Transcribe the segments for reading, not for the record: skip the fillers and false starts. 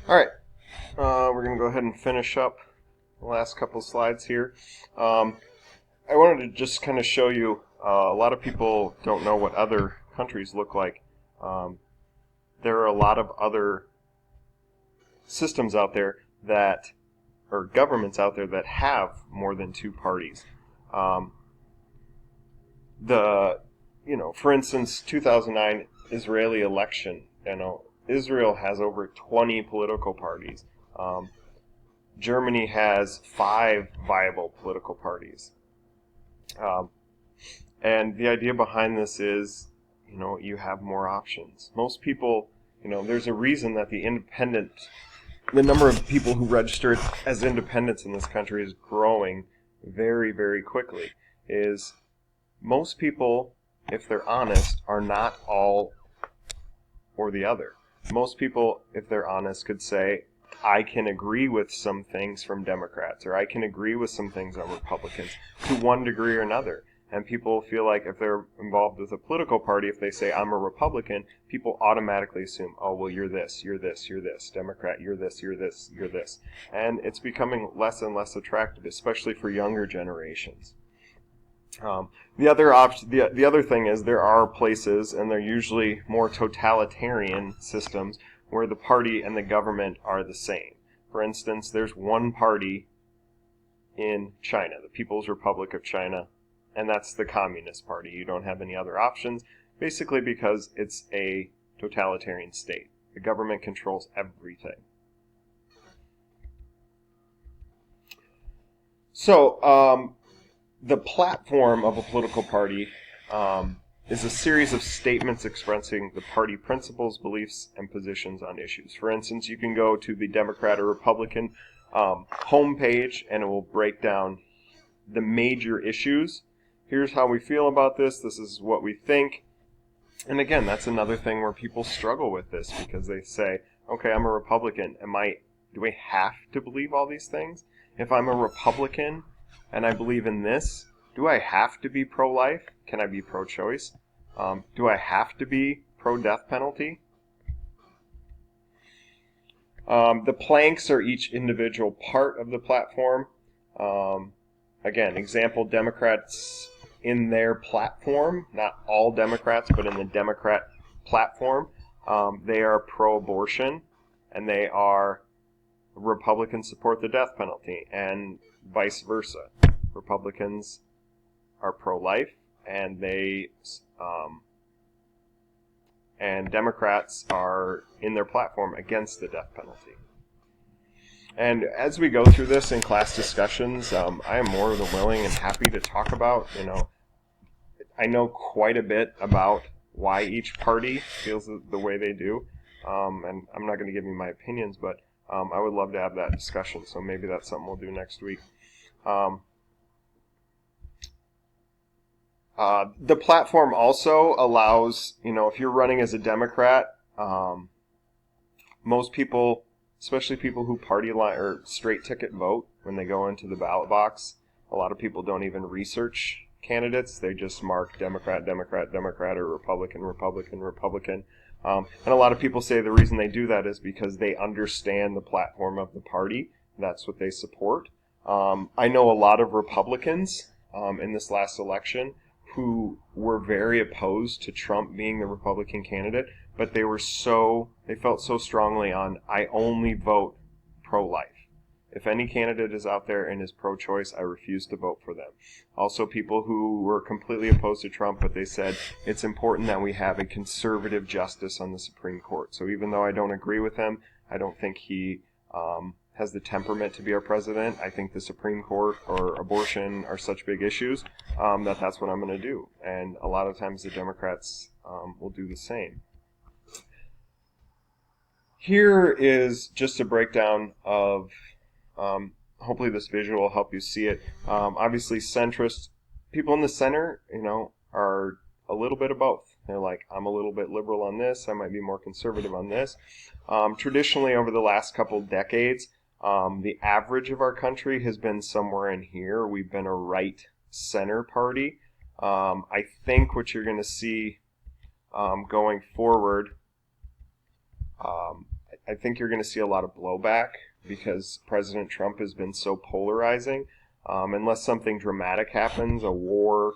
All right, we're going to go ahead and finish up the last couple slides here. Um, I wanted to just kind of show you, a lot of people don't know what other countries look like. Um, there are a lot of other systems out there that, or governments out there that have more than two parties. Um, the, for instance, 2009 Israeli election, Israel has over 20 political parties. Um, Germany has 5 viable political parties. Um, and the idea behind this is, you have more options. Most people, there's a reason that the number of people who registered as independents in this country is growing very, very quickly. Is most people, if they're honest, are not all or the other. Most people, if they're honest, could say, I can agree with some things from Democrats, or I can agree with some things on Republicans to one degree or another. And people feel like if they're involved with a political party, if they say, I'm a Republican, people automatically assume, oh, well, you're this, you're this, you're this. Democrat, you're this, you're this, you're this. And it's becoming less and less attractive, especially for younger generations. The other thing is there are places, and they're usually more totalitarian systems, where the party and the government are the same. For instance, there's one party in China, the People's Republic of China, and that's the Communist Party. You don't have any other options, basically because it's a totalitarian state. The government controls everything. So, the platform of a political party is a series of statements expressing the party principles, beliefs, and positions on issues. For instance, you can go to the Democrat or Republican homepage, and it will break down the major issues. Here's how we feel about this. This is what we think. And again, that's another thing where people struggle with this because they say, okay, I'm a Republican. Do I have to believe all these things? If I'm a Republican and I believe in this, do I have to be pro-life? Can I be pro-choice? Do I have to be pro-death penalty? The planks are each individual part of the platform. Again, example, Democrats in their platform, not all Democrats, but in the Democrat platform, they are pro-abortion, and Republicans support the death penalty, and vice versa. Republicans are pro-life, and and Democrats are in their platform against the death penalty. And as we go through this in class discussions, I am more than willing and happy to talk about, I know quite a bit about why each party feels the way they do, and I'm not going to give you my opinions, but I would love to have that discussion, so maybe that's something we'll do next week. The platform also allows, if you're running as a Democrat, most people, especially people who party line or straight ticket vote when they go into the ballot box, a lot of people don't even research candidates. They just mark Democrat, Democrat, Democrat, or Republican, Republican, Republican. And a lot of people say the reason they do that is because they understand the platform of the party. That's what they support. I know a lot of Republicans in this last election who were very opposed to Trump being the Republican candidate, but they felt so strongly on, I only vote pro-life. If any candidate is out there and is pro-choice, I refuse to vote for them. Also, people who were completely opposed to Trump, but they said it's important that we have a conservative justice on the Supreme Court. So even though I don't agree with him, I don't think he has the temperament to be our president. I think the Supreme Court or abortion are such big issues that's what I'm going to do. And a lot of times the Democrats will do the same. Here is just a breakdown of, hopefully this visual will help you see it. Obviously centrist, people in the center, are a little bit of both. They're like, I'm a little bit liberal on this, I might be more conservative on this. Traditionally, over the last couple decades, the average of our country has been somewhere in here. We've been a right-center party. I think what you're going to see going forward, I think you're going to see a lot of blowback because President Trump has been so polarizing. Unless something dramatic happens, wars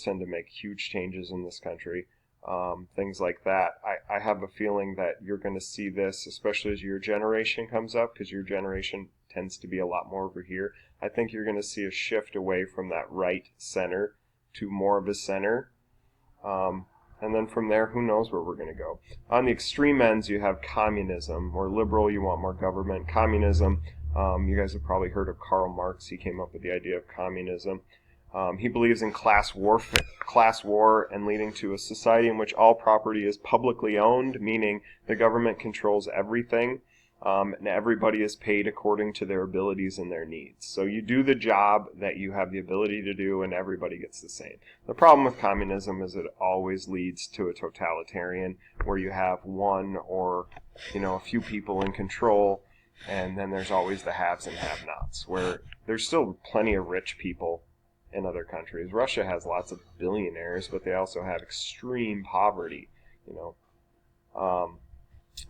tend to make huge changes in this country. Things like that. I have a feeling that you're going to see this, especially as your generation comes up, because your generation tends to be a lot more over here. I think you're going to see a shift away from that right center to more of a center. And then from there, who knows where we're going to go. On the extreme ends, you have communism, or liberal, you want more government. Communism, you guys have probably heard of Karl Marx. He came up with the idea of communism. He believes in class war and leading to a society in which all property is publicly owned, meaning the government controls everything, and everybody is paid according to their abilities and their needs. So you do the job that you have the ability to do, and everybody gets the same. The problem with communism is it always leads to a totalitarian, where you have one or a few people in control, and then there's always the haves and have-nots, where there's still plenty of rich people in other countries. Russia has lots of billionaires, but they also have extreme poverty,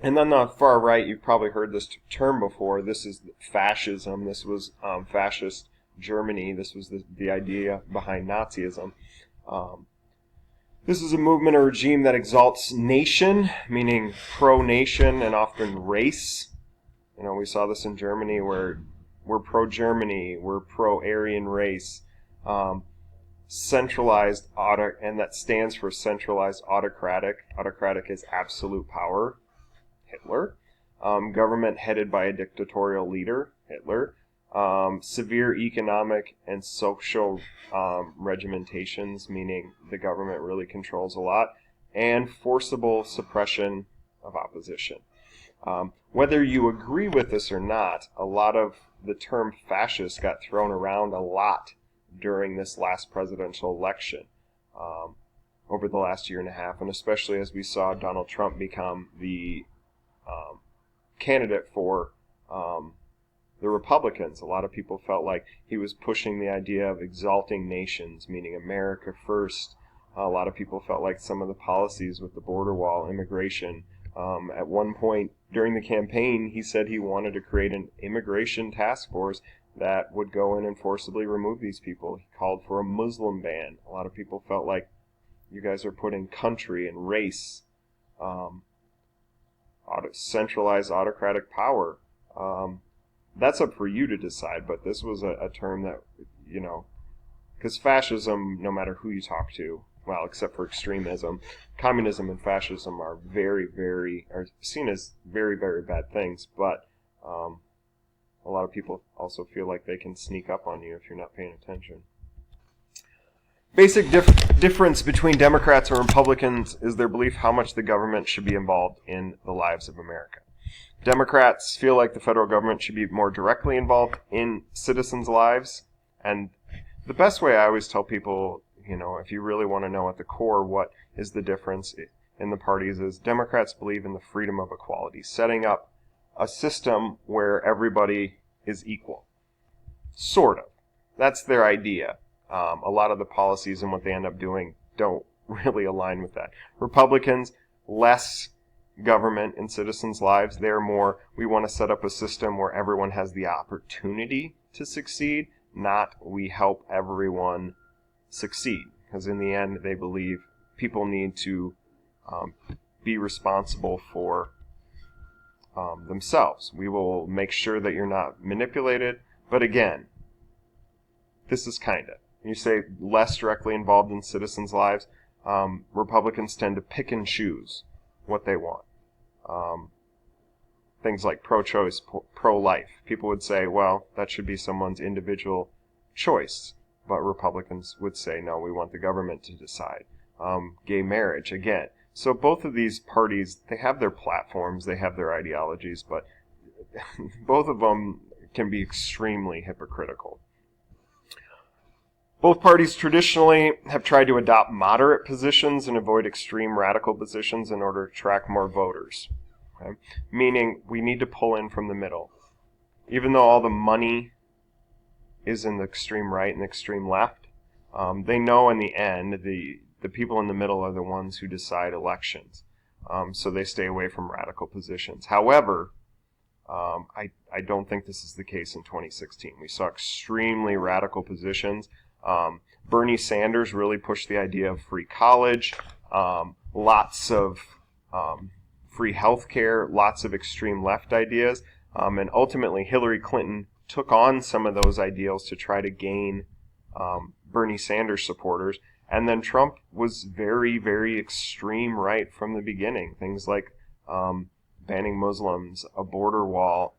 And then the far right, you've probably heard this term before. This is fascism. This was fascist Germany. This was the idea behind Nazism. This is a movement or regime that exalts nation, meaning pro-nation and often race. We saw this in Germany, where we're pro-Germany, we're pro-Aryan race. Centralized and that stands for centralized autocratic. Autocratic is absolute power. Hitler. Government headed by a dictatorial leader. Hitler. Severe economic and social regimentations, meaning the government really controls a lot. And forcible suppression of opposition. Whether you agree with this or not, a lot of the term fascist got thrown around a lot during this last presidential election over the last year and a half, and especially as we saw Donald Trump become the candidate for the Republicans. A lot of people felt like he was pushing the idea of exalting nations, meaning America first. A lot of people felt like some of the policies with the border wall, immigration. At one point during the campaign, he said he wanted to create an immigration task force that would go in and forcibly remove these people. He called for a Muslim ban. A lot of people felt like you guys are putting country and race, centralized autocratic power. That's up for you to decide, but this was a term that, because fascism, no matter who you talk to, well, except for extremism, communism and fascism are are seen as very, very bad things, but a lot of people also feel like they can sneak up on you if you're not paying attention. Basic difference between Democrats and Republicans is their belief how much the government should be involved in the lives of America. Democrats feel like the federal government should be more directly involved in citizens' lives, and the best way I always tell people, if you really want to know at the core what is the difference in the parties, is Democrats believe in the freedom of equality, setting up a system where everybody is equal. Sort of. That's their idea. A lot of the policies and what they end up doing don't really align with that. Republicans, less government in citizens' lives. They're more, we want to set up a system where everyone has the opportunity to succeed, not we help everyone succeed. Because in the end, they believe people need to be responsible for themselves. We will make sure that you're not manipulated. But again, this is kind of, you say less directly involved in citizens' lives. Republicans tend to pick and choose what they want. Things like pro-choice, pro-life. People would say, well, that should be someone's individual choice. But Republicans would say, no, we want the government to decide. Gay marriage, again. So both of these parties, they have their platforms, they have their ideologies, but both of them can be extremely hypocritical. Both parties traditionally have tried to adopt moderate positions and avoid extreme radical positions in order to attract more voters. Okay? Meaning, we need to pull in from the middle. Even though all the money is in the extreme right and the extreme left, they know in the end the people in the middle are the ones who decide elections. so they stay away from radical positions. However, I don't think this is the case in 2016. We saw extremely radical positions. Bernie Sanders really pushed the idea of free college, lots of free health care, lots of extreme left ideas, and ultimately Hillary Clinton took on some of those ideals to try to gain Bernie Sanders supporters. And then Trump was very, very extreme right from the beginning. Things like banning Muslims, a border wall,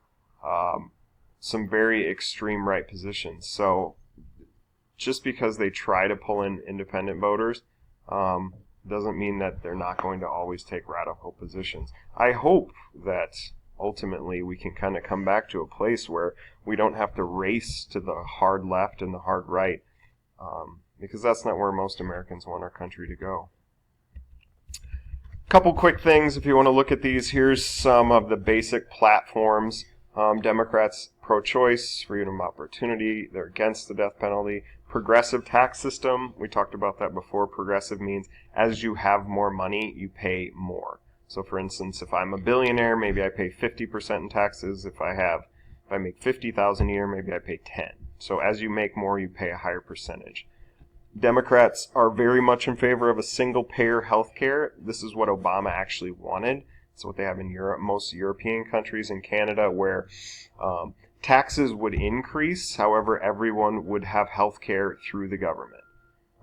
some very extreme right positions. So just because they try to pull in independent voters doesn't mean that they're not going to always take radical positions. I hope that ultimately we can kind of come back to a place where we don't have to race to the hard left and the hard right, because that's not where most Americans want our country to go. Couple quick things if you want to look at these. Here's some of the basic platforms. Democrats pro-choice, freedom of opportunity. They're against the death penalty. Progressive tax system. We talked about that before. Progressive means as you have more money, you pay more. So for instance, if I'm a billionaire, maybe I pay 50% in taxes. If I make $50,000 a year, maybe I pay 10. So as you make more, you pay a higher percentage. Democrats are very much in favor of a single-payer health care. This is what Obama actually wanted. It's what they have in Europe, most European countries, and Canada, where taxes would increase. However, everyone would have health care through the government.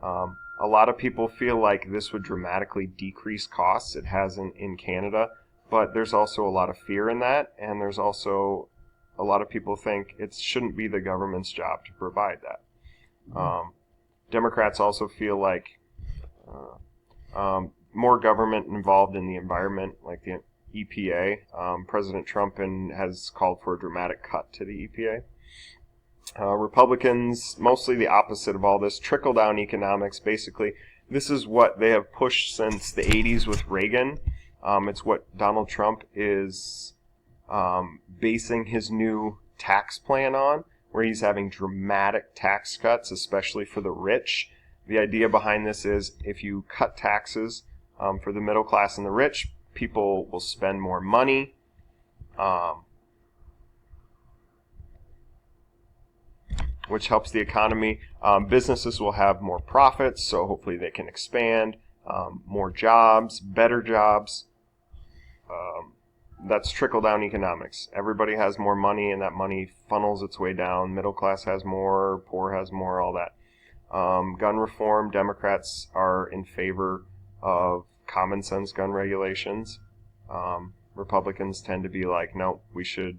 A lot of people feel like this would dramatically decrease costs. It has in Canada, but there's also a lot of fear in that, and there's also a lot of people think it shouldn't be the government's job to provide that. Democrats also feel like more government involved in the environment, like the EPA. President Trump has called for a dramatic cut to the EPA. Republicans, mostly the opposite of all this, trickle-down economics. Basically, this is what they have pushed since the 80s with Reagan. It's what Donald Trump is basing his new tax plan on, where he's having dramatic tax cuts, especially for the rich. The idea behind this is if you cut taxes for the middle class and the rich, people will spend more money. Which helps the economy. Businesses will have more profits, so hopefully they can expand. More jobs, better jobs. That's trickle-down economics. Everybody has more money, and that money funnels its way down. Middle class has more, poor has more, all that. Gun reform, Democrats are in favor of common sense gun regulations. Republicans tend to be like, no, we should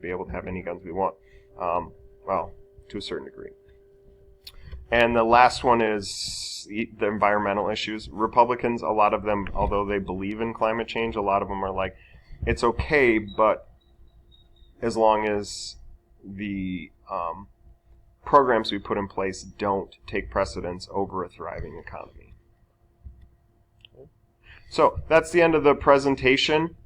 be able to have any guns we want. Well, to a certain degree. And the last one is the environmental issues. Republicans, a lot of them, although they believe in climate change, a lot of them are like, it's okay, but as long as the programs we put in place don't take precedence over a thriving economy. So that's the end of the presentation.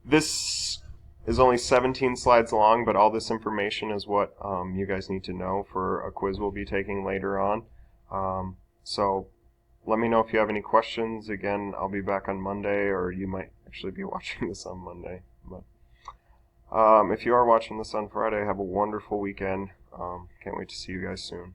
This is only 17 slides long, but all this information is what you guys need to know for a quiz we'll be taking later on. So let me know if you have any questions. Again, I'll be back on Monday, or you might actually be watching this on Monday. But if you are watching this on Friday, have a wonderful weekend. Can't wait to see you guys soon.